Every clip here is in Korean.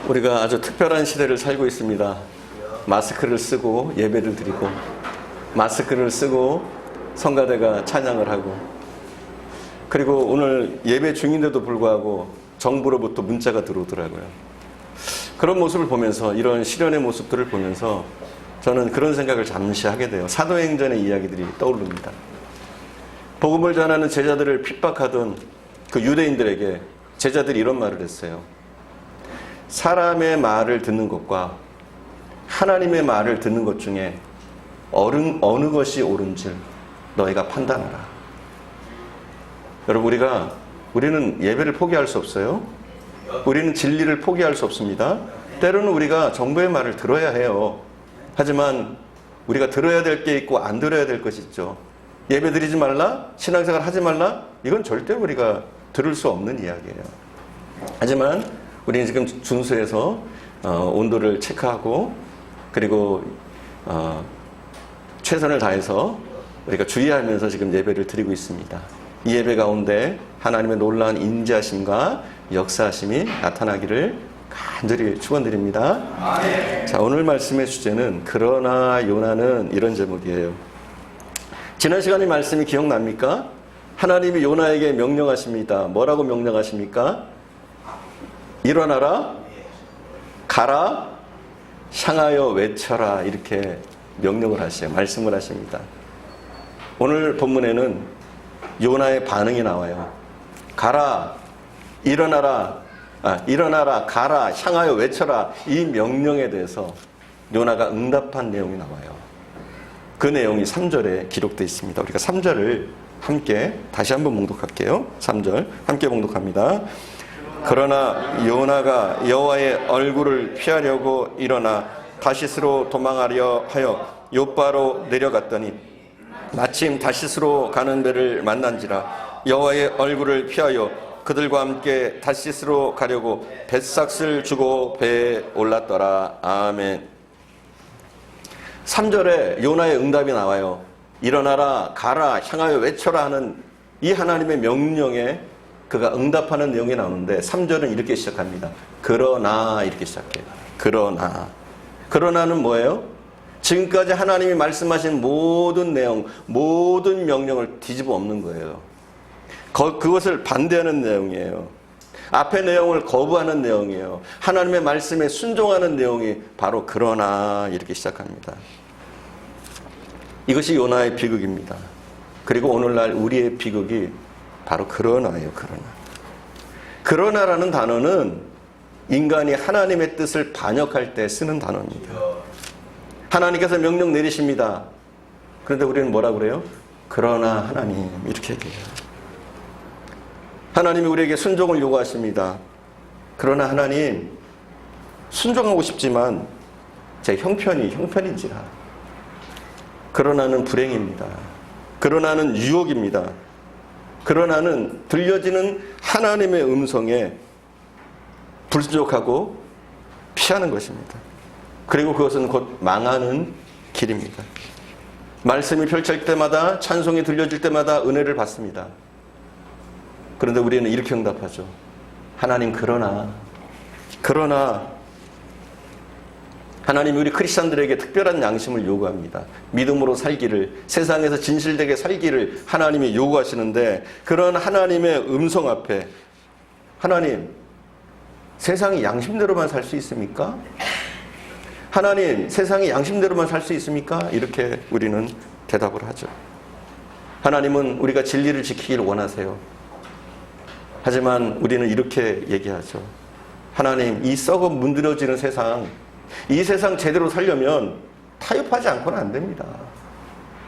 우리가 아주 특별한 시대를 살고 있습니다. 마스크를 쓰고 예배를 드리고, 마스크를 쓰고 성가대가 찬양을 하고, 그리고 오늘 예배 중인데도 불구하고 정부로부터 문자가 들어오더라고요. 그런 모습을 보면서, 이런 시련의 모습들을 보면서 저는 그런 생각을 잠시 하게 돼요. 사도행전의 이야기들이 떠오릅니다. 복음을 전하는 제자들을 핍박하던 그 유대인들에게 제자들이 이런 말을 했어요. 사람의 말을 듣는 것과 하나님의 말을 듣는 것 중에 어느 것이 옳은지 너희가 판단하라. 여러분, 우리는 예배를 포기할 수 없어요. 우리는 진리를 포기할 수 없습니다. 때로는 우리가 정부의 말을 들어야 해요. 하지만 우리가 들어야 될 게 있고 안 들어야 될 것이 있죠. 예배 드리지 말라, 신앙생활 하지 말라, 이건 절대 우리가 들을 수 없는 이야기예요. 하지만 우리는 지금 준수해서 온도를 체크하고, 그리고 최선을 다해서 우리가 주의하면서 지금 예배를 드리고 있습니다. 이 예배 가운데 하나님의 놀라운 인자하심과 역사하심이 나타나기를 간절히 축원드립니다. 자, 오늘 말씀의 주제는 그러나 요나는, 이런 제목이에요. 지난 시간의 말씀이 기억납니까? 하나님이 요나에게 명령하십니다. 뭐라고 명령하십니까? 일어나라, 가라, 향하여 외쳐라, 이렇게 명령을 하셔요. 말씀을 하십니다. 오늘 본문에는 요나의 반응이 나와요. 가라, 일어나라, 가라, 향하여 외쳐라, 이 명령에 대해서 요나가 응답한 내용이 나와요. 그 내용이 3절에 기록되어 있습니다. 우리가 3절을 함께 다시 한번 봉독할게요. 3절 함께 봉독합니다. 그러나 요나가 여호와의 얼굴을 피하려고 일어나 다시스로 도망하려 하여 욥바로 내려갔더니 마침 다시스로 가는 배를 만난지라. 여호와의 얼굴을 피하여 그들과 함께 다시스로 가려고 뱃삭을 주고 배에 올랐더라. 아멘. 3절에 요나의 응답이 나와요. 일어나라, 가라, 향하여 외쳐라 하는 이 하나님의 명령에 그가 응답하는 내용이 나오는데, 3절은 이렇게 시작합니다. 그러나, 이렇게 시작해요. 그러나. 그러나는 뭐예요? 지금까지 하나님이 말씀하신 모든 내용, 모든 명령을 뒤집어 엎는 거예요. 그것을 반대하는 내용이에요. 앞의 내용을 거부하는 내용이에요. 하나님의 말씀에 순종하는 내용이 바로 그러나, 이렇게 시작합니다. 이것이 요나의 비극입니다. 그리고 오늘날 우리의 비극이 바로 그러나예요. 그러나라는 단어는 인간이 하나님의 뜻을 반역할 때 쓰는 단어입니다. 하나님께서 명령 내리십니다. 그런데 우리는 뭐라 그래요? 그러나 하나님, 이렇게 얘기해요. 하나님이 우리에게 순종을 요구하십니다. 그러나 하나님, 순종하고 싶지만 제 형편인지라. 그러나는 불행입니다. 그러나는 유혹입니다. 그러나는 들려지는 하나님의 음성에 불순종하고 피하는 것입니다. 그리고 그것은 곧 망하는 길입니다. 말씀이 펼쳐질 때마다, 찬송이 들려질 때마다 은혜를 받습니다. 그런데 우리는 이렇게 응답하죠. 하나님, 그러나 하나님이 우리 크리스찬들에게 특별한 양심을 요구합니다. 믿음으로 살기를, 세상에서 진실되게 살기를 하나님이 요구하시는데, 그런 하나님의 음성 앞에 하나님, 세상이 양심대로만 살 수 있습니까? 하나님, 세상이 양심대로만 살 수 있습니까? 이렇게 우리는 대답을 하죠. 하나님은 우리가 진리를 지키기를 원하세요. 하지만 우리는 이렇게 얘기하죠. 하나님, 이 썩어 문드러지는 세상, 이 세상 제대로 살려면 타협하지 않고는 안 됩니다.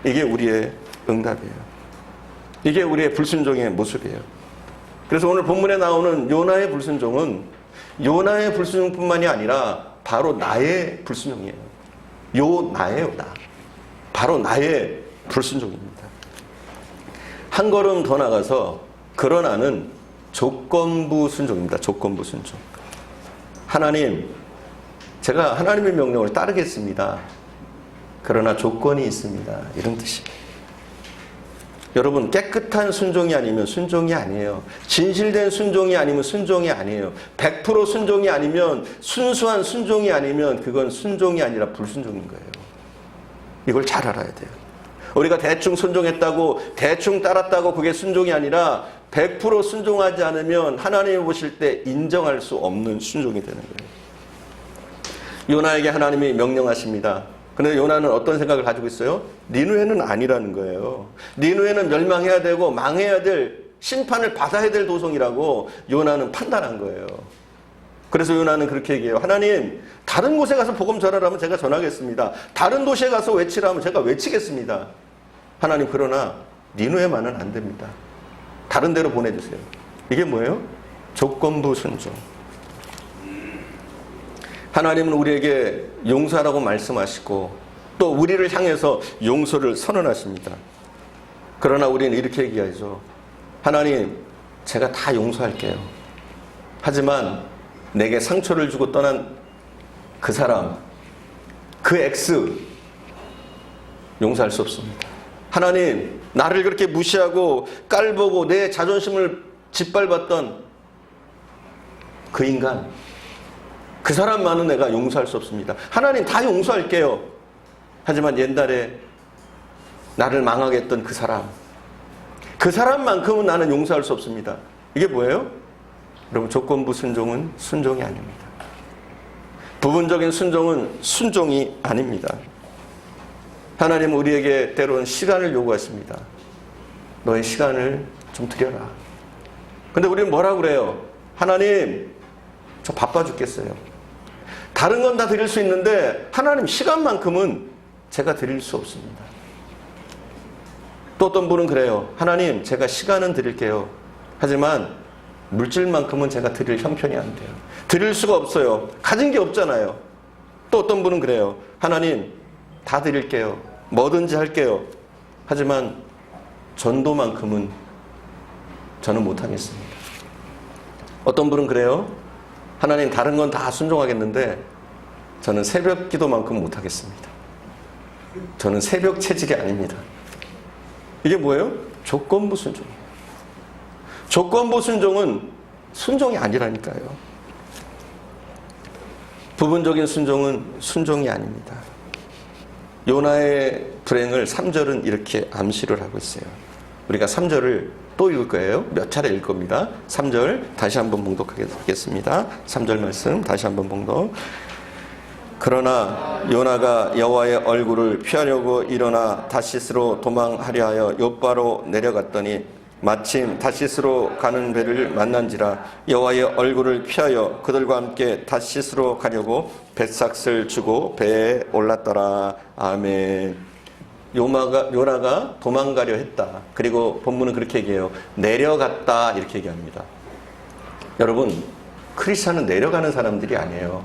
이게 우리의 응답이에요. 이게 우리의 불순종의 모습이에요. 그래서 오늘 본문에 나오는 요나의 불순종은 요나의 불순종뿐만이 아니라 바로 나의 불순종이에요. 요나예요, 나. 바로 나의 불순종입니다. 한 걸음 더 나가서 그러나는 조건부 순종입니다. 조건부 순종. 하나님, 제가 하나님의 명령을 따르겠습니다. 그러나 조건이 있습니다. 이런 뜻이에요. 여러분, 깨끗한 순종이 아니면 순종이 아니에요. 진실된 순종이 아니면 순종이 아니에요. 100% 순종이 아니면, 순수한 순종이 아니면 그건 순종이 아니라 불순종인 거예요. 이걸 잘 알아야 돼요. 우리가 대충 순종했다고, 대충 따랐다고 그게 순종이 아니라 100% 순종하지 않으면 하나님이 보실 때 인정할 수 없는 순종이 되는 거예요. 요나에게 하나님이 명령하십니다. 그런데 요나는 어떤 생각을 가지고 있어요? 니누에는 아니라는 거예요. 니누에는 멸망해야 되고 망해야 될, 심판을 받아야 될 도성이라고 요나는 판단한 거예요. 그래서 요나는 그렇게 얘기해요. 하나님, 다른 곳에 가서 복음 전하라면 제가 전하겠습니다. 다른 도시에 가서 외치라면 제가 외치겠습니다. 하나님, 그러나 니누에만은 안 됩니다. 다른 데로 보내주세요. 이게 뭐예요? 조건부 순종. 하나님은 우리에게 용서하라고 말씀하시고 또 우리를 향해서 용서를 선언하십니다. 그러나 우리는 이렇게 얘기하죠. 하나님, 제가 다 용서할게요. 하지만 내게 상처를 주고 떠난 그 사람, 그 X 용서할 수 없습니다. 하나님, 나를 그렇게 무시하고 깔보고 내 자존심을 짓밟았던 그 인간, 그 사람만은 내가 용서할 수 없습니다. 하나님, 다 용서할게요. 하지만 옛날에 나를 망하게 했던 그 사람만큼은 나는 용서할 수 없습니다. 이게 뭐예요? 여러분, 조건부 순종은 순종이 아닙니다. 부분적인 순종은 순종이 아닙니다. 하나님은 우리에게 때로는 시간을 요구하십니다. 너의 시간을 좀 드려라. 근데 우리는 뭐라고 그래요? 하나님, 저 바빠 죽겠어요. 다른 건 다 드릴 수 있는데 하나님, 시간만큼은 제가 드릴 수 없습니다. 또 어떤 분은 그래요. 하나님, 제가 시간은 드릴게요. 하지만 물질만큼은 제가 드릴 형편이 안 돼요. 드릴 수가 없어요. 가진 게 없잖아요. 또 어떤 분은 그래요. 하나님, 다 드릴게요. 뭐든지 할게요. 하지만 전도만큼은 저는 못하겠습니다. 어떤 분은 그래요. 하나님, 다른 건 다 순종하겠는데 저는 새벽 기도만큼 못하겠습니다. 저는 새벽 채직이 아닙니다. 이게 뭐예요? 조건부 순종이에요. 조건부 순종은 순종이 아니라니까요. 부분적인 순종은 순종이 아닙니다. 요나의 불행을 3절은 이렇게 암시를 하고 있어요. 우리가 3절을 또 읽을 거예요. 몇 차례 읽을 겁니다. 3절 다시 한번 봉독하겠습니다. 3절 말씀 다시 한번 봉독. 그러나 요나가 여호와의 얼굴을 피하려고 일어나 다시스로 도망하려 하여 욥바로 내려갔더니 마침 다시스로 가는 배를 만난지라 여호와의 얼굴을 피하여 그들과 함께 다시스로 가려고 뱃삭을 주고 배에 올랐더라. 아멘. 요나가 도망가려 했다. 그리고 본문은 그렇게 얘기해요. 내려갔다 이렇게 얘기합니다. 여러분, 크리스찬은 내려가는 사람들이 아니에요.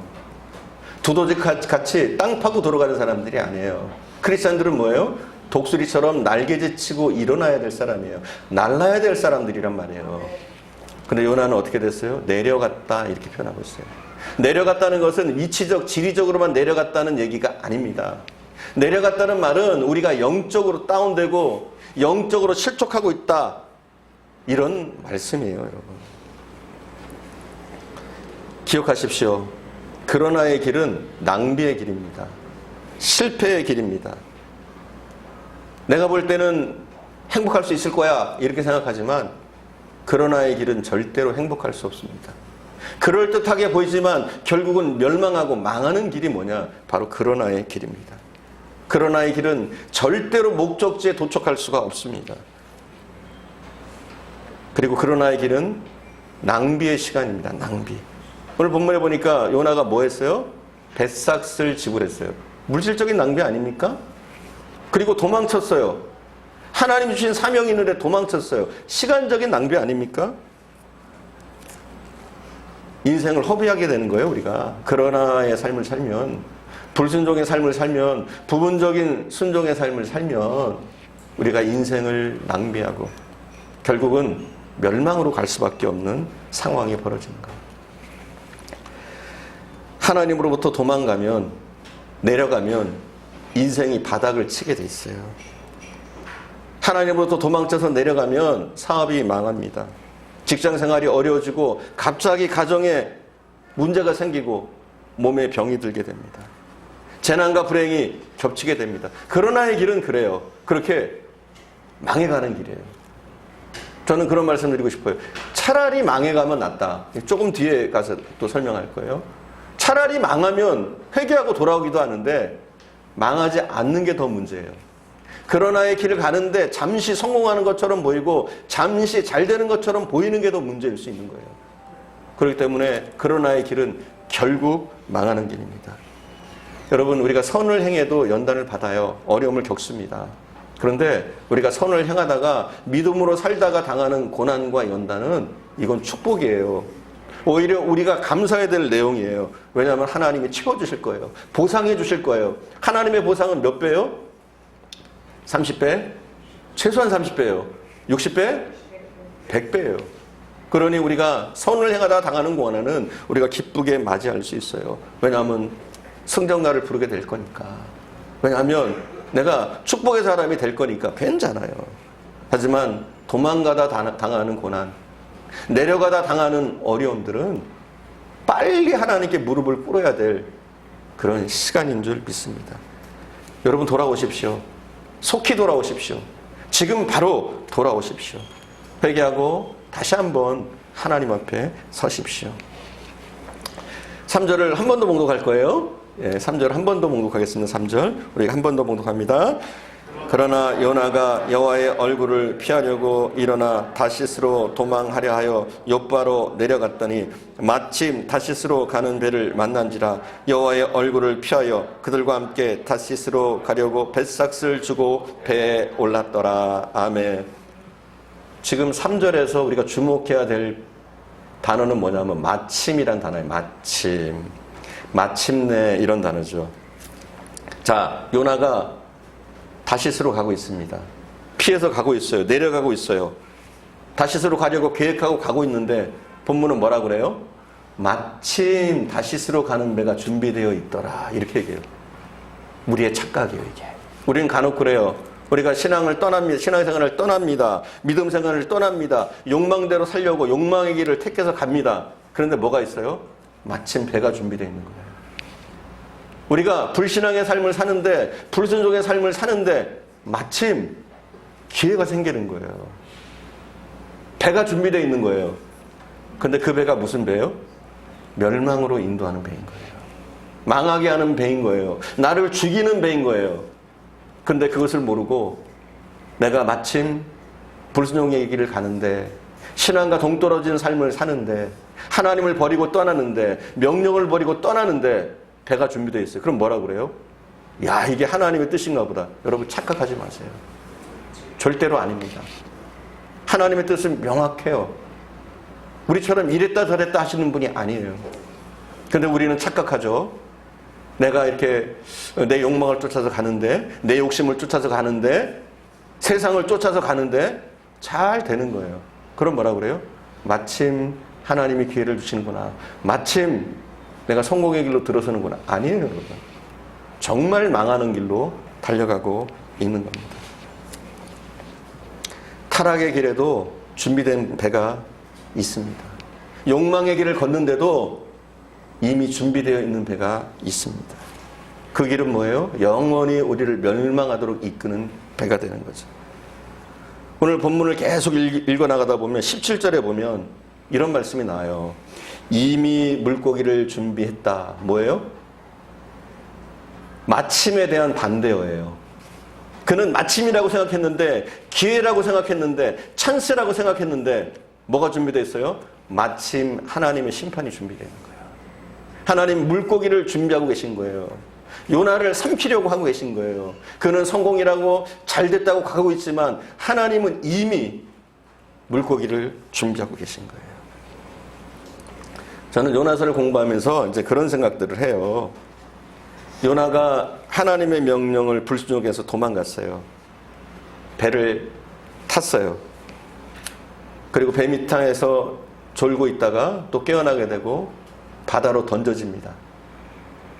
두더지같이 땅 파고 돌아가는 사람들이 아니에요. 크리스찬들은 뭐예요? 독수리처럼 날개짓치고 일어나야 될 사람이에요. 날라야 될 사람들이란 말이에요. 근데 요나는 어떻게 됐어요? 내려갔다 이렇게 표현하고 있어요. 내려갔다는 것은 위치적, 지리적으로만 내려갔다는 얘기가 아닙니다. 내려갔다는 말은 우리가 영적으로 다운되고 영적으로 실족하고 있다, 이런 말씀이에요. 여러분, 기억하십시오. 그러나의 길은 낭비의 길입니다. 실패의 길입니다. 내가 볼 때는 행복할 수 있을 거야 이렇게 생각하지만 그러나의 길은 절대로 행복할 수 없습니다. 그럴듯하게 보이지만 결국은 멸망하고 망하는 길이 뭐냐? 바로 그러나의 길입니다. 그러나의 길은 절대로 목적지에 도착할 수가 없습니다. 그리고 그러나의 길은 낭비의 시간입니다. 낭비. 오늘 본문에 보니까 요나가 뭐 했어요? 뱃삭을 지불했어요. 물질적인 낭비 아닙니까? 그리고 도망쳤어요. 하나님 주신 사명이 있는데 도망쳤어요. 시간적인 낭비 아닙니까? 인생을 허비하게 되는 거예요. 우리가 그러나의 삶을 살면, 불순종의 삶을 살면, 부분적인 순종의 삶을 살면 우리가 인생을 낭비하고 결국은 멸망으로 갈 수밖에 없는 상황이 벌어지는 거예요. 하나님으로부터 도망가면, 내려가면 인생이 바닥을 치게 돼 있어요. 하나님으로부터 도망쳐서 내려가면 사업이 망합니다. 직장 생활이 어려워지고 갑자기 가정에 문제가 생기고 몸에 병이 들게 됩니다. 재난과 불행이 겹치게 됩니다. 그러나의 길은 그래요. 그렇게 망해가는 길이에요. 저는 그런 말씀 드리고 싶어요. 차라리 망해가면 낫다. 조금 뒤에 가서 또 설명할 거예요. 차라리 망하면 회개하고 돌아오기도 하는데 망하지 않는 게 더 문제예요. 그러나의 길을 가는데 잠시 성공하는 것처럼 보이고 잠시 잘 되는 것처럼 보이는 게 더 문제일 수 있는 거예요. 그렇기 때문에 그러나의 길은 결국 망하는 길입니다. 여러분, 우리가 선을 행해도 연단을 받아요. 어려움을 겪습니다. 그런데 우리가 선을 행하다가 믿음으로 살다가 당하는 고난과 연단은 이건 축복이에요. 오히려 우리가 감사해야 될 내용이에요. 왜냐하면 하나님이 채워주실 거예요. 보상해 주실 거예요. 하나님의 보상은 몇 배요? 30배? 최소한 30배예요. 60배? 100배예요. 그러니 우리가 선을 행하다 당하는 고난은 우리가 기쁘게 맞이할 수 있어요. 왜냐하면 승전가를 부르게 될 거니까. 왜냐하면 내가 축복의 사람이 될 거니까 괜찮아요. 하지만 도망가다 당하는 고난, 내려가다 당하는 어려움들은 빨리 하나님께 무릎을 꿇어야 될 그런 시간인 줄 믿습니다. 여러분, 돌아오십시오. 속히 돌아오십시오. 지금 바로 돌아오십시오. 회개하고 다시 한번 하나님 앞에 서십시오. 3절을 한 번 더 봉독할 거예요. 3절 한 번 더 봉독하겠습니다. 3절 우리가 한 번 더 봉독합니다. 그러나 요나가 여호와의 얼굴을 피하려고 일어나 다시스로 도망하려 하여 욥바로 내려갔더니 마침 다시스로 가는 배를 만난지라. 여호와의 얼굴을 피하여 그들과 함께 다시스로 가려고 뱃삭을 주고 배에 올랐더라. 아멘. 지금 3절에서 우리가 주목해야 될 단어는 뭐냐면 마침이란 단어예요. 마침. 마침내 이런 단어죠. 자, 요나가 다시스로 가고 있습니다. 피해서 가고 있어요. 내려가고 있어요. 다시스로 가려고 계획하고 가고 있는데 본문은 뭐라 그래요? 마침 다시스로 가는 배가 준비되어 있더라. 이렇게 얘기해요. 우리의 착각이에요, 이게. 우리는 간혹 그래요. 우리가 신앙을 떠납니다. 신앙생활을 떠납니다. 믿음 생활을 떠납니다. 욕망대로 살려고 욕망의 길을 택해서 갑니다. 그런데 뭐가 있어요? 마침 배가 준비되어 있는 거예요. 우리가 불신앙의 삶을 사는데, 불순종의 삶을 사는데 마침 기회가 생기는 거예요. 배가 준비되어 있는 거예요. 근데 그 배가 무슨 배예요? 멸망으로 인도하는 배인 거예요. 망하게 하는 배인 거예요. 나를 죽이는 배인 거예요. 근데 그것을 모르고 내가 마침 불순종의 길을 가는데, 신앙과 동떨어진 삶을 사는데, 하나님을 버리고 떠나는데, 명령을 버리고 떠나는데 배가 준비되어 있어요. 그럼 뭐라 그래요? 야, 이게 하나님의 뜻인가 보다. 여러분, 착각하지 마세요. 절대로 아닙니다. 하나님의 뜻은 명확해요. 우리처럼 이랬다 저랬다 하시는 분이 아니에요. 근데 우리는 착각하죠. 내가 이렇게 내 욕망을 쫓아서 가는데, 내 욕심을 쫓아서 가는데, 세상을 쫓아서 가는데 잘 되는 거예요. 그럼 뭐라 그래요? 마침 하나님이 기회를 주시는구나. 마침 내가 성공의 길로 들어서는구나. 아니에요, 여러분. 정말 망하는 길로 달려가고 있는 겁니다. 타락의 길에도 준비된 배가 있습니다. 욕망의 길을 걷는데도 이미 준비되어 있는 배가 있습니다. 그 길은 뭐예요? 영원히 우리를 멸망하도록 이끄는 배가 되는 거죠. 오늘 본문을 계속 읽어나가다 보면 17절에 보면 이런 말씀이 나와요. 이미 물고기를 준비했다. 뭐예요? 마침에 대한 반대어예요. 그는 마침이라고 생각했는데, 기회라고 생각했는데, 찬스라고 생각했는데 뭐가 준비되어 있어요? 마침 하나님의 심판이 준비되는 거예요. 하나님 물고기를 준비하고 계신 거예요. 요나를 삼키려고 하고 계신 거예요. 그는 성공이라고 잘됐다고 가고 있지만 하나님은 이미 물고기를 준비하고 계신 거예요. 저는 요나서를 공부하면서 이제 그런 생각들을 해요. 요나가 하나님의 명령을 불순종해서 도망갔어요. 배를 탔어요. 그리고 배 밑에서 졸고 있다가 또 깨어나게 되고 바다로 던져집니다.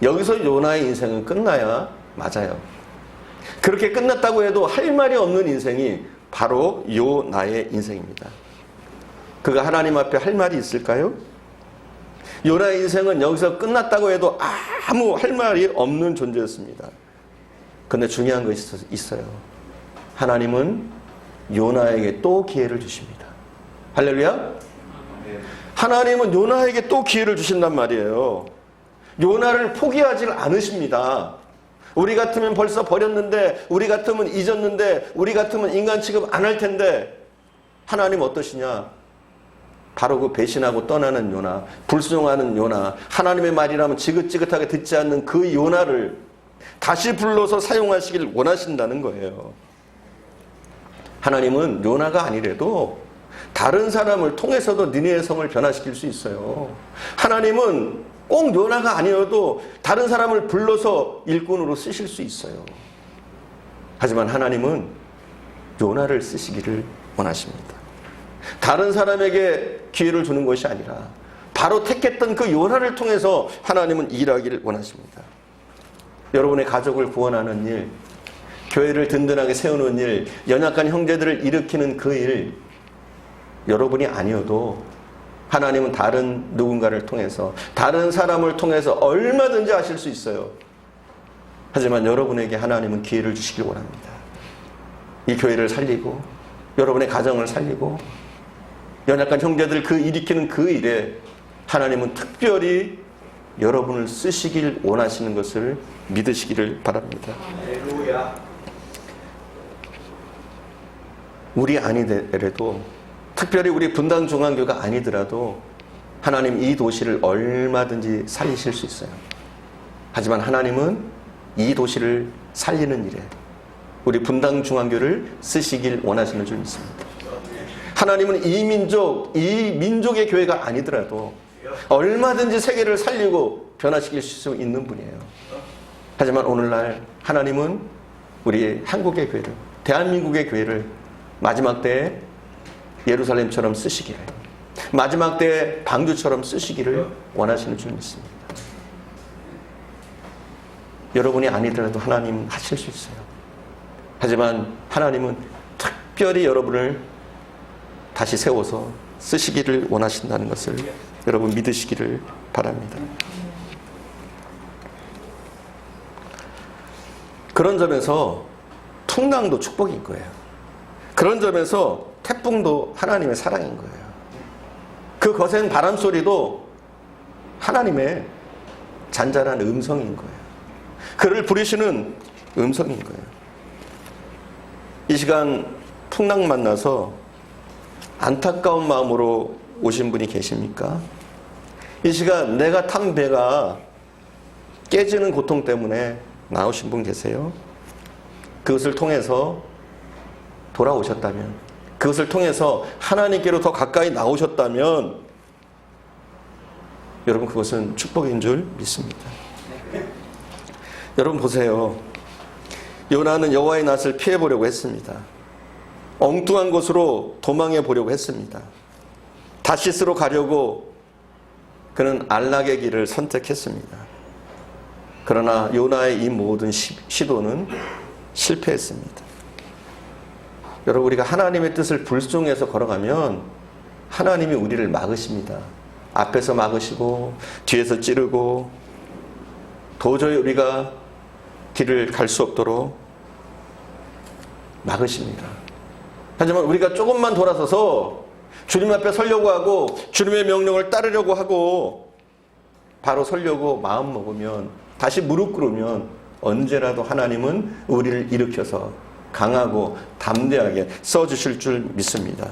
여기서 요나의 인생은 끝나야 맞아요. 그렇게 끝났다고 해도 할 말이 없는 인생이 바로 요나의 인생입니다. 그가 하나님 앞에 할 말이 있을까요? 요나의 인생은 여기서 끝났다고 해도 아무 할 말이 없는 존재였습니다. 그런데 중요한 것이 있어요. 하나님은 요나에게 또 기회를 주십니다. 할렐루야. 하나님은 요나에게 또 기회를 주신단 말이에요. 요나를 포기하지 않으십니다. 우리 같으면 벌써 버렸는데, 우리 같으면 잊었는데, 우리 같으면 인간 취급 안 할 텐데, 하나님 어떠시냐? 바로 그 배신하고 떠나는 요나, 불순종하는 요나, 하나님의 말이라면 지긋지긋하게 듣지 않는 그 요나를 다시 불러서 사용하시길 원하신다는 거예요. 하나님은 요나가 아니래도 다른 사람을 통해서도 니네의 성을 변화시킬 수 있어요. 하나님은 꼭 요나가 아니어도 다른 사람을 불러서 일꾼으로 쓰실 수 있어요. 하지만 하나님은 요나를 쓰시기를 원하십니다. 다른 사람에게 기회를 주는 것이 아니라 바로 택했던 그 요나를 통해서 하나님은 일하기를 원하십니다. 여러분의 가족을 구원하는 일, 교회를 든든하게 세우는 일, 연약한 형제들을 일으키는 그 일, 여러분이 아니어도 하나님은 다른 누군가를 통해서, 다른 사람을 통해서 얼마든지 하실 수 있어요. 하지만 여러분에게 하나님은 기회를 주시길 원합니다. 이 교회를 살리고, 여러분의 가정을 살리고, 연약한 형제들 그 일으키는 그 일에 하나님은 특별히 여러분을 쓰시길 원하시는 것을 믿으시기를 바랍니다. 우리 아니더라도, 특별히 우리 분당중앙교가 아니더라도 하나님 이 도시를 얼마든지 살리실 수 있어요. 하지만 하나님은 이 도시를 살리는 일에 우리 분당중앙교를 쓰시길 원하시는 줄 믿습니다. 하나님은 이 민족의 교회가 아니더라도 얼마든지 세계를 살리고 변화시킬 수 있는 분이에요. 하지만 오늘날 하나님은 우리 한국의 교회를, 대한민국의 교회를 마지막 때에 예루살렘처럼 쓰시기를, 마지막 때에 방주처럼 쓰시기를 원하시는 줄 믿습니다. 여러분이 아니더라도 하나님 하실 수 있어요. 하지만 하나님은 특별히 여러분을 다시 세워서 쓰시기를 원하신다는 것을 여러분 믿으시기를 바랍니다. 그런 점에서 풍랑도 축복인 거예요. 그런 점에서 태풍도 하나님의 사랑인 거예요. 그 거센 바람 소리도 하나님의 잔잔한 음성인 거예요. 그를 부르시는 음성인 거예요. 이 시간 풍랑 만나서 안타까운 마음으로 오신 분이 계십니까? 이 시간 내가 탄 배가 깨지는 고통 때문에 나오신 분 계세요? 그것을 통해서 돌아오셨다면, 그것을 통해서 하나님께로 더 가까이 나오셨다면 여러분 그것은 축복인 줄 믿습니다. 여러분 보세요. 요나는 여호와의 낯을 피해보려고 했습니다. 엉뚱한 곳으로 도망해 보려고 했습니다. 다시스로 가려고 그는 안락의 길을 선택했습니다. 그러나 요나의 이 모든 시도는 실패했습니다. 여러분 우리가 하나님의 뜻을 불순종해서 걸어가면 하나님이 우리를 막으십니다. 앞에서 막으시고 뒤에서 찌르고 도저히 우리가 길을 갈 수 없도록 막으십니다. 하지만 우리가 조금만 돌아서서 주님 앞에 서려고 하고 주님의 명령을 따르려고 하고 바로 서려고 마음 먹으면, 다시 무릎 꿇으면 언제라도 하나님은 우리를 일으켜서 강하고 담대하게 써주실 줄 믿습니다.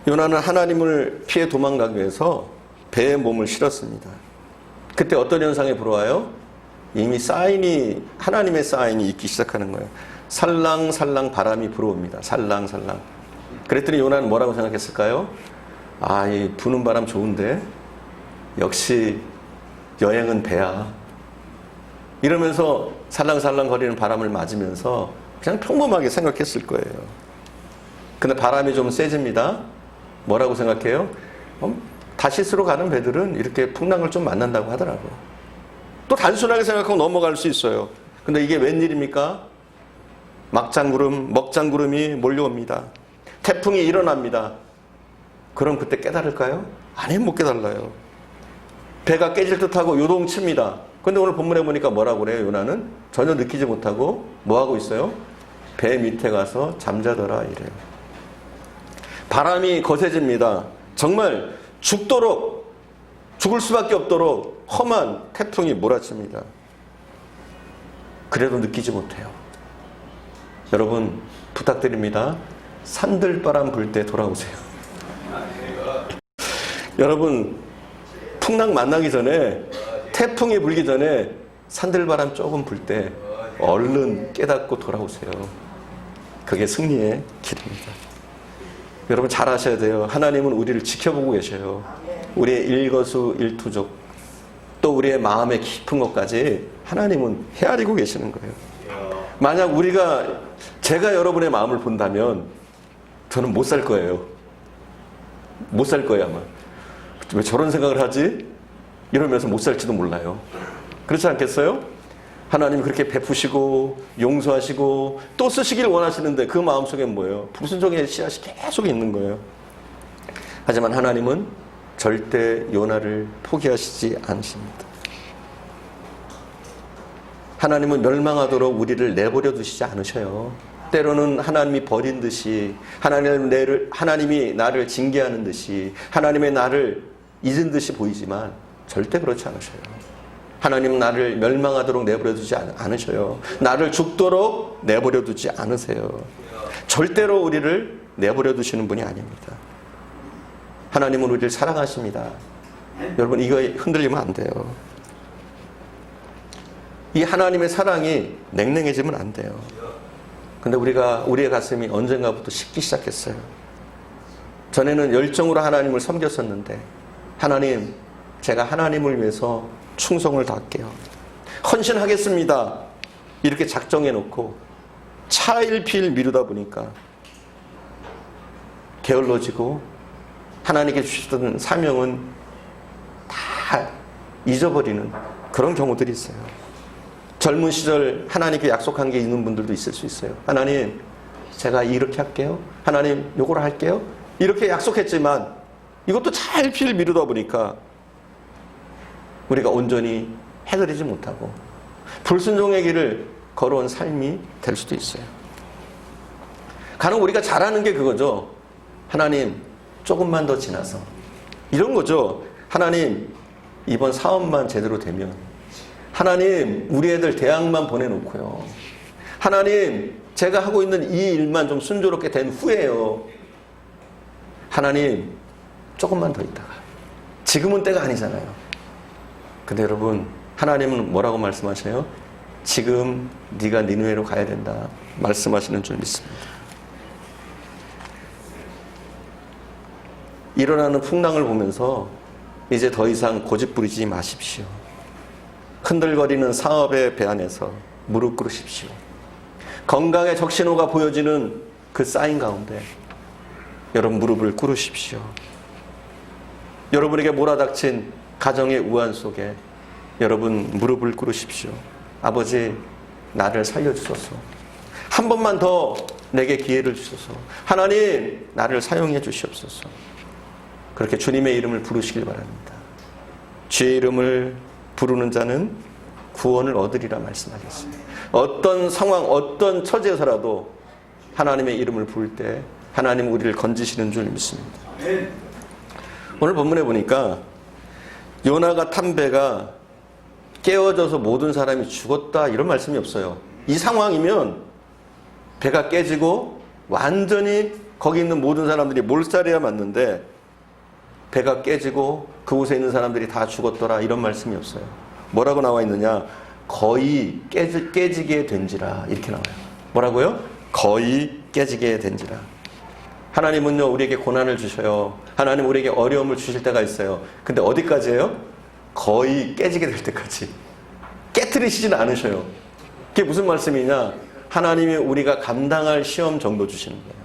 요나는 하나님을 피해 도망가기 위해서 배에 몸을 실었습니다. 그때 어떤 현상이 불어와요? 이미 하나님의 사인이 있기 시작하는 거예요. 살랑살랑 바람이 불어옵니다. 살랑살랑. 그랬더니 요나는 뭐라고 생각했을까요? 아, 이 부는 바람 좋은데 역시 여행은 배야. 이러면서 살랑살랑 거리는 바람을 맞으면서 그냥 평범하게 생각했을 거예요. 근데 바람이 좀 세집니다. 뭐라고 생각해요? 다시스로 가는 배들은 이렇게 풍랑을 좀 만난다고 하더라고. 또 단순하게 생각하고 넘어갈 수 있어요. 근데 이게 웬일입니까? 막장구름, 먹장구름이 몰려옵니다. 태풍이 일어납니다. 그럼 그때 깨달을까요? 아니, 못 깨달아요. 배가 깨질 듯하고 요동칩니다. 근데 오늘 본문에 보니까 뭐라고 그래요? 요나는 전혀 느끼지 못하고 뭐하고 있어요? 배 밑에 가서 잠자더라 이래요. 바람이 거세집니다. 정말 죽도록, 죽을 수밖에 없도록 험한 태풍이 몰아칩니다. 그래도 느끼지 못해요. 여러분 부탁드립니다. 산들바람 불 때 돌아오세요. 여러분 풍랑 만나기 전에, 태풍이 불기 전에 산들바람 조금 불 때 얼른 깨닫고 돌아오세요. 그게 승리의 길입니다. 여러분 잘 아셔야 돼요. 하나님은 우리를 지켜보고 계셔요. 우리의 일거수일투족, 또 우리의 마음의 깊은 것까지 하나님은 헤아리고 계시는 거예요. 만약 제가 여러분의 마음을 본다면 저는 못 살 거예요. 못 살 거예요 아마. 왜 저런 생각을 하지? 이러면서 못 살지도 몰라요. 그렇지 않겠어요? 하나님이 그렇게 베푸시고 용서하시고 또 쓰시길 원하시는데 그 마음속에 뭐예요? 불순종의 씨앗이 계속 있는 거예요. 하지만 하나님은 절대 요나를 포기하시지 않으십니다. 하나님은 멸망하도록 우리를 내버려 두시지 않으셔요. 때로는 하나님이 버린 듯이, 하나님이 나를 징계하는 듯이, 하나님의 나를 잊은 듯이 보이지만 절대 그렇지 않으셔요. 하나님은 나를 멸망하도록 내버려 두지 않으셔요. 나를 죽도록 내버려 두지 않으세요. 절대로 우리를 내버려 두시는 분이 아닙니다. 하나님은 우리를 사랑하십니다. 여러분 이거 흔들리면 안 돼요. 이 하나님의 사랑이 냉랭해지면 안 돼요. 근데 우리의 가슴이 언젠가부터 식기 시작했어요. 전에는 열정으로 하나님을 섬겼었는데, 하나님, 제가 하나님을 위해서 충성을 다할게요. 헌신하겠습니다. 이렇게 작정해 놓고 차일피일 미루다 보니까 게을러지고 하나님께 주셨던 사명은 다 잊어버리는 그런 경우들이 있어요. 젊은 시절 하나님께 약속한 게 있는 분들도 있을 수 있어요. 하나님, 제가 이렇게 할게요. 하나님, 요걸 할게요. 이렇게 약속했지만 이것도 차일피일 미루다 보니까 우리가 온전히 해드리지 못하고 불순종의 길을 걸어온 삶이 될 수도 있어요. 가령 우리가 잘하는 게 그거죠. 하나님, 조금만 더 지나서. 이런 거죠. 하나님, 이번 사업만 제대로 되면. 하나님, 우리 애들 대학만 보내놓고요. 하나님, 제가 하고 있는 이 일만 좀 순조롭게 된 후에요. 하나님, 조금만 더 있다가. 지금은 때가 아니잖아요. 근데 여러분, 하나님은 뭐라고 말씀하셔요? 지금 네가 니느웨로 가야 된다 말씀하시는 줄 믿습니다. 일어나는 풍랑을 보면서 이제 더 이상 고집 부리지 마십시오. 흔들거리는 사업의 배 안에서 무릎 꿇으십시오. 건강의 적신호가 보여지는 그 사인 가운데 여러분 무릎을 꿇으십시오. 여러분에게 몰아닥친 가정의 우환 속에 여러분 무릎을 꿇으십시오. 아버지, 나를 살려주소서. 한 번만 더 내게 기회를 주소서. 하나님, 나를 사용해 주시옵소서. 그렇게 주님의 이름을 부르시길 바랍니다. 주의 이름을 부르는 자는 구원을 얻으리라 말씀하셨어요. 어떤 상황, 어떤 처지에서라도 하나님의 이름을 부를 때 하나님 우리를 건지시는 줄 믿습니다. 오늘 본문에 보니까 요나가 탄 배가 깨어져서 모든 사람이 죽었다 이런 말씀이 없어요. 이 상황이면 배가 깨지고 완전히 거기 있는 모든 사람들이 몰살해야 맞는데 배가 깨지고 그곳에 있는 사람들이 다 죽었더라 이런 말씀이 없어요. 뭐라고 나와 있느냐? 거의 깨지게 된지라 이렇게 나와요. 뭐라고요? 거의 깨지게 된지라. 하나님은요 우리에게 고난을 주셔요. 하나님 우리에게 어려움을 주실 때가 있어요. 근데 어디까지예요? 거의 깨지게 될 때까지. 깨트리시지는 않으셔요. 그게 무슨 말씀이냐? 하나님이 우리가 감당할 시험 정도 주시는 거예요.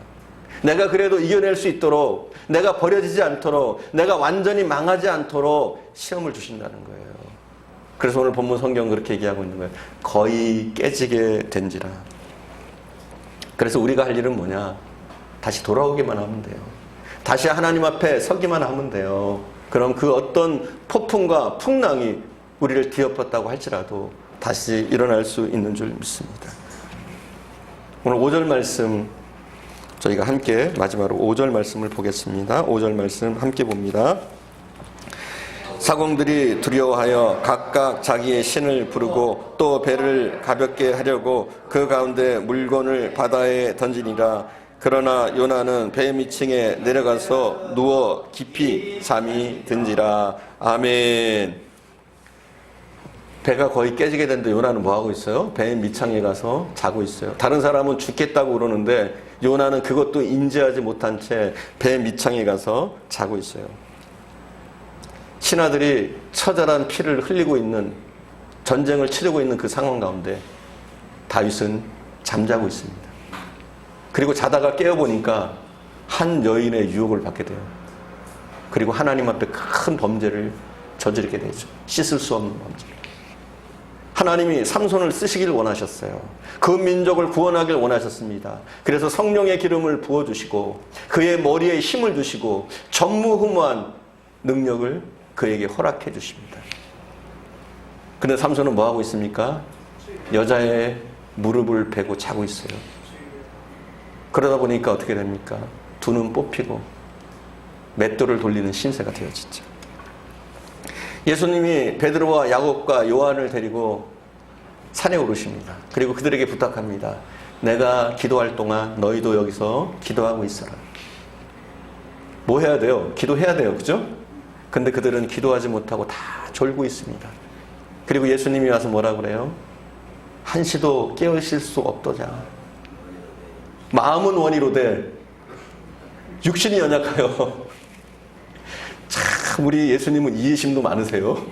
내가 그래도 이겨낼 수 있도록, 내가 버려지지 않도록, 내가 완전히 망하지 않도록 시험을 주신다는 거예요. 그래서 오늘 본문 성경 그렇게 얘기하고 있는 거예요. 거의 깨지게 된지라. 그래서 우리가 할 일은 뭐냐? 다시 돌아오기만 하면 돼요. 다시 하나님 앞에 서기만 하면 돼요. 그럼 그 어떤 폭풍과 풍랑이 우리를 뒤엎었다고 할지라도 다시 일어날 수 있는 줄 믿습니다. 오늘 5절 말씀 저희가 함께 마지막으로 5절 말씀을 보겠습니다. 5절 말씀 함께 봅니다. 사공들이 두려워하여 각각 자기의 신을 부르고 또 배를 가볍게 하려고 그 가운데 물건을 바다에 던지니라. 그러나 요나는 배 밑층에 내려가서 누워 깊이 잠이 든지라. 아멘. 배가 거의 깨지게 됐는데 요나는 뭐하고 있어요? 배 밑창에 가서 자고 있어요. 다른 사람은 죽겠다고 그러는데 요나는 그것도 인지하지 못한 채 배 밑창에 가서 자고 있어요. 신하들이 처절한 피를 흘리고 있는, 전쟁을 치르고 있는 그 상황 가운데 다윗은 잠자고 있습니다. 그리고 자다가 깨어보니까 한 여인의 유혹을 받게 돼요. 그리고 하나님 앞에 큰 범죄를 저지르게 되죠. 씻을 수 없는 범죄. 하나님이 삼손을 쓰시길 원하셨어요. 그 민족을 구원하길 원하셨습니다. 그래서 성령의 기름을 부어주시고 그의 머리에 힘을 주시고 전무후무한 능력을 그에게 허락해 주십니다. 근데 삼손은 뭐하고 있습니까? 여자의 무릎을 베고 자고 있어요. 그러다 보니까 어떻게 됩니까? 두 눈 뽑히고 맷돌을 돌리는 신세가 되어지죠. 예수님이 베드로와 야곱과 요한을 데리고 산에 오르십니다. 그리고 그들에게 부탁합니다. 내가 기도할 동안 너희도 여기서 기도하고 있어라. 뭐 해야 돼요? 기도해야 돼요. 그죠? 근데 그들은 기도하지 못하고 다 졸고 있습니다. 그리고 예수님이 와서 뭐라 그래요? 한시도 깨우실 수 없도냐. 마음은 원이로되 육신이 연약하여. 참 우리 예수님은 이해심도 많으세요.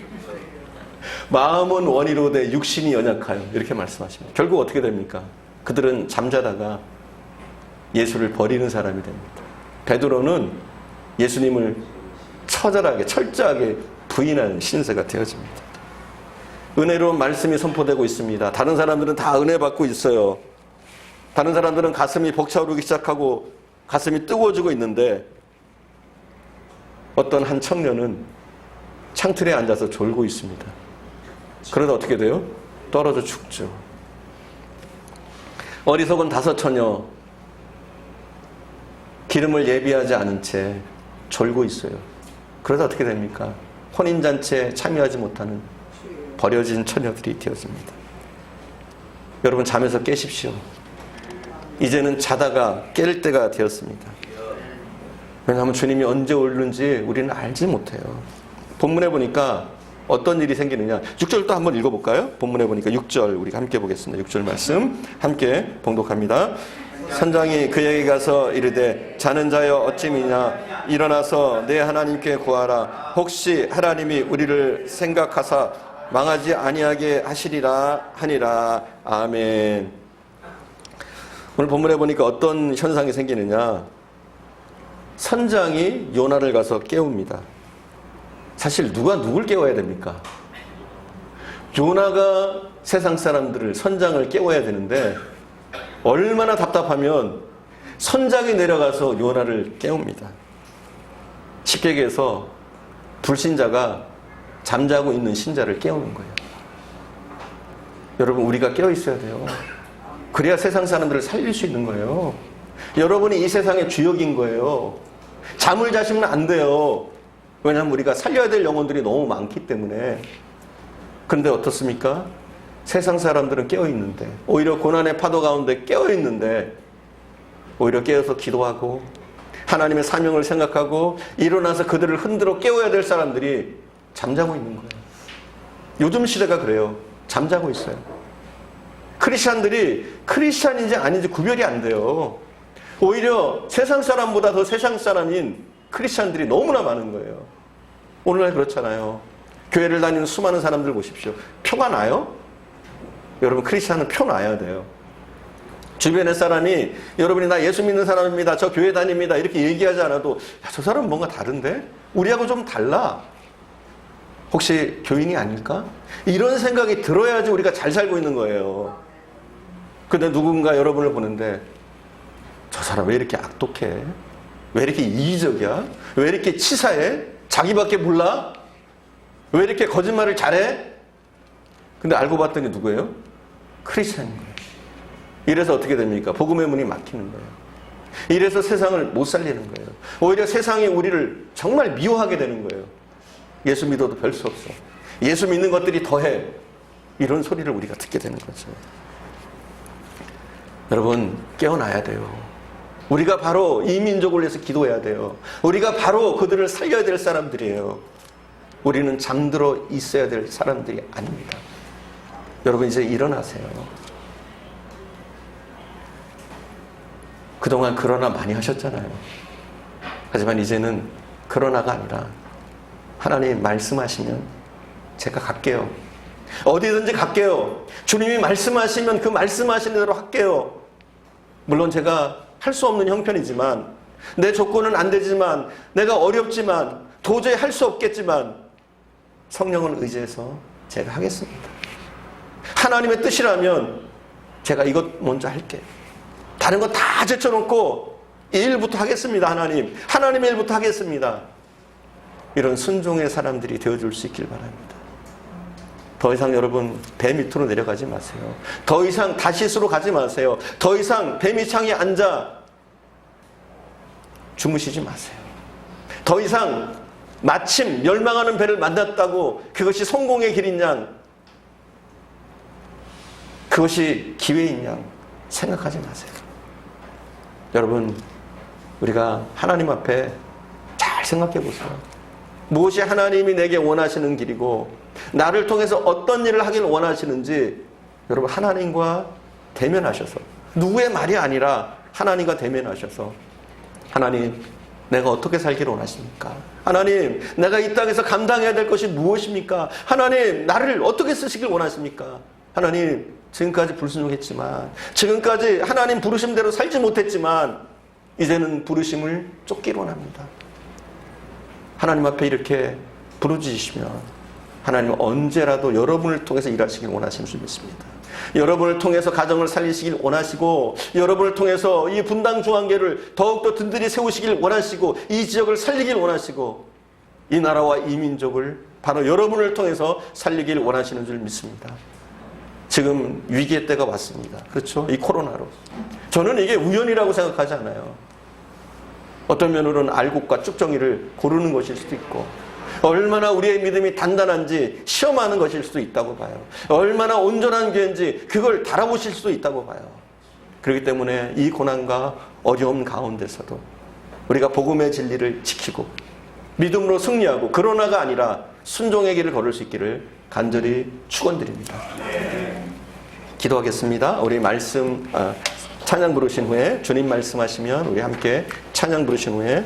마음은 원이로되 육신이 연약하여 이렇게 말씀하십니다. 결국 어떻게 됩니까? 그들은 잠자다가 예수를 버리는 사람이 됩니다. 베드로는 예수님을 처절하게 철저하게 부인하는 신세가 되어집니다. 은혜로운 말씀이 선포되고 있습니다. 다른 사람들은 다 은혜 받고 있어요. 다른 사람들은 가슴이 벅차오르기 시작하고 가슴이 뜨거워지고 있는데 어떤 한 청년은 창틀에 앉아서 졸고 있습니다. 그러다 어떻게 돼요? 떨어져 죽죠. 어리석은 다섯 처녀, 기름을 예비하지 않은 채 졸고 있어요. 그러다 어떻게 됩니까? 혼인잔치에 참여하지 못하는 버려진 처녀들이 되어집니다. 여러분 잠에서 깨십시오. 이제는 자다가 깰 때가 되었습니다. 왜냐하면 주님이 언제 오는지 우리는 알지 못해요. 본문에 보니까 어떤 일이 생기느냐. 6절도 한번 읽어볼까요? 본문에 보니까 6절 우리 함께 보겠습니다. 6절 말씀 함께 봉독합니다. 선장이 그에게 가서 이르되 자는 자여 어찌미냐. 일어나서 내 하나님께 구하라. 혹시 하나님이 우리를 생각하사 망하지 아니하게 하시리라 하니라. 아멘. 오늘 본문에 보니까 어떤 현상이 생기느냐. 선장이 요나를 가서 깨웁니다. 사실 누가 누굴 깨워야 됩니까? 요나가 세상 사람들을, 선장을 깨워야 되는데 얼마나 답답하면 선장이 내려가서 요나를 깨웁니다. 쉽게 얘기해서 불신자가 잠자고 있는 신자를 깨우는 거예요. 여러분 우리가 깨어 있어야 돼요. 그래야 세상 사람들을 살릴 수 있는 거예요. 여러분이 이 세상의 주역인 거예요. 잠을 자시면 안 돼요. 왜냐하면 우리가 살려야 될 영혼들이 너무 많기 때문에. 그런데 어떻습니까? 세상 사람들은 깨어있는데, 오히려 고난의 파도 가운데 깨어있는데 오히려 깨어서 기도하고 하나님의 사명을 생각하고 일어나서 그들을 흔들어 깨워야 될 사람들이 잠자고 있는 거예요. 요즘 시대가 그래요. 잠자고 있어요. 크리스찬들이 크리스찬인지 아닌지 구별이 안 돼요. 오히려 세상 사람보다 더 세상 사람인 크리스찬들이 너무나 많은 거예요. 오늘날 그렇잖아요. 교회를 다니는 수많은 사람들 보십시오. 표가 나요? 여러분 크리스찬은 표 나야 돼요. 주변의 사람이 여러분이 나 예수 믿는 사람입니다. 저 교회 다닙니다. 이렇게 얘기하지 않아도 야, 저 사람은 뭔가 다른데? 우리하고 좀 달라. 혹시 교인이 아닐까? 이런 생각이 들어야지 우리가 잘 살고 있는 거예요. 근데 누군가 여러분을 보는데 저 사람 왜 이렇게 악독해? 왜 이렇게 이기적이야? 왜 이렇게 치사해? 자기밖에 몰라? 왜 이렇게 거짓말을 잘해? 근데 알고 봤더니 누구예요? 크리스찬인 거예요. 이래서 어떻게 됩니까? 복음의 문이 막히는 거예요. 이래서 세상을 못 살리는 거예요. 오히려 세상이 우리를 정말 미워하게 되는 거예요. 예수 믿어도 별 수 없어. 예수 믿는 것들이 더해. 이런 소리를 우리가 듣게 되는 거죠. 여러분, 깨어나야 돼요. 우리가 바로 이 민족을 위해서 기도해야 돼요. 우리가 바로 그들을 살려야 될 사람들이에요. 우리는 잠들어 있어야 될 사람들이 아닙니다. 여러분, 이제 일어나세요. 그동안 그러나 많이 하셨잖아요. 하지만 이제는 그러나가 아니라 하나님 말씀하시면 제가 갈게요. 어디든지 갈게요. 주님이 말씀하시면 그 말씀하시는 대로 할게요. 물론 제가 할 수 없는 형편이지만, 내 조건은 안 되지만, 내가 어렵지만, 도저히 할 수 없겠지만 성령을 의지해서 제가 하겠습니다. 하나님의 뜻이라면 제가 이것 먼저 할게요. 다른 거 다 제쳐놓고 이 일부터 하겠습니다. 하나님의 일부터 하겠습니다. 이런 순종의 사람들이 되어줄 수 있길 바랍니다. 더 이상 여러분 배 밑으로 내려가지 마세요. 더 이상 다시스로 가지 마세요. 더 이상 배 밑창에 앉아 주무시지 마세요. 더 이상 마침 멸망하는 배를 만났다고 그것이 성공의 길인 양, 그것이 기회인 양 생각하지 마세요. 여러분, 우리가 하나님 앞에 잘 생각해 보세요. 무엇이 하나님이 내게 원하시는 길이고 나를 통해서 어떤 일을 하길 원하시는지 여러분 하나님과 대면하셔서, 누구의 말이 아니라 하나님과 대면하셔서, 하나님 내가 어떻게 살기를 원하십니까? 하나님 내가 이 땅에서 감당해야 될 것이 무엇입니까? 하나님 나를 어떻게 쓰시길 원하십니까? 하나님 지금까지 불순종했지만, 지금까지 하나님 부르심대로 살지 못했지만 이제는 부르심을 쫓기를 원합니다. 하나님 앞에 이렇게 부르짖으시면 하나님은 언제라도 여러분을 통해서 일하시길 원하시는 줄 믿습니다. 여러분을 통해서 가정을 살리시길 원하시고, 여러분을 통해서 이 분당 중앙교회를 더욱더 든든히 세우시길 원하시고, 이 지역을 살리길 원하시고, 이 나라와 이 민족을 바로 여러분을 통해서 살리길 원하시는 줄 믿습니다. 지금 위기의 때가 왔습니다. 그렇죠? 이 코로나로. 저는 이게 우연이라고 생각하지 않아요. 어떤 면으로는 알곡과 쭉정이를 고르는 것일 수도 있고, 얼마나 우리의 믿음이 단단한지 시험하는 것일 수도 있다고 봐요. 얼마나 온전한 교회인지 그걸 달아보실 수도 있다고 봐요. 그렇기 때문에 이 고난과 어려움 가운데서도 우리가 복음의 진리를 지키고 믿음으로 승리하고, 그러나가 아니라 순종의 길을 걸을 수 있기를 간절히 축원드립니다. 기도하겠습니다. 우리 찬양 부르신 후에, 주님 말씀하시면 우리 함께 찬양 부르신 후에